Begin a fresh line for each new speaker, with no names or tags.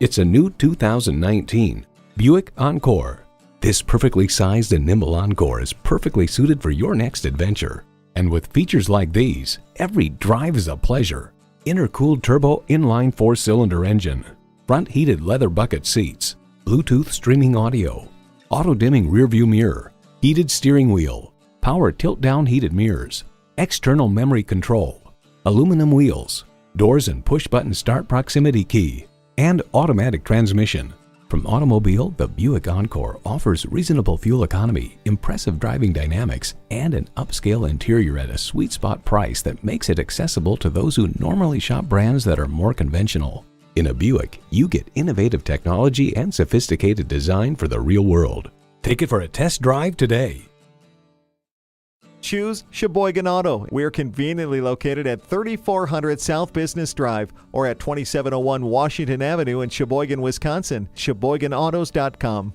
It's a new 2019 Buick Encore. This perfectly sized and nimble Encore is perfectly suited for your next adventure. And with features like these, every drive is a pleasure. Intercooled turbo inline 4-cylinder engine, front heated leather bucket seats, Bluetooth streaming audio, auto-dimming rearview mirror, heated steering wheel, power tilt-down heated mirrors, external memory control, aluminum wheels, doors and push-button start proximity key, and automatic transmission. From automobile, the Buick Encore offers reasonable fuel economy, impressive driving dynamics, and an upscale interior at a sweet spot price that makes it accessible to those who normally shop brands that are more conventional. In a Buick, you get innovative technology and sophisticated design for the real world. Take it for a test drive today.
Choose Sheboygan Auto. We're conveniently located at 3400 South Business Drive or at 2701 Washington Avenue in Sheboygan, Wisconsin. SheboyganAutos.com.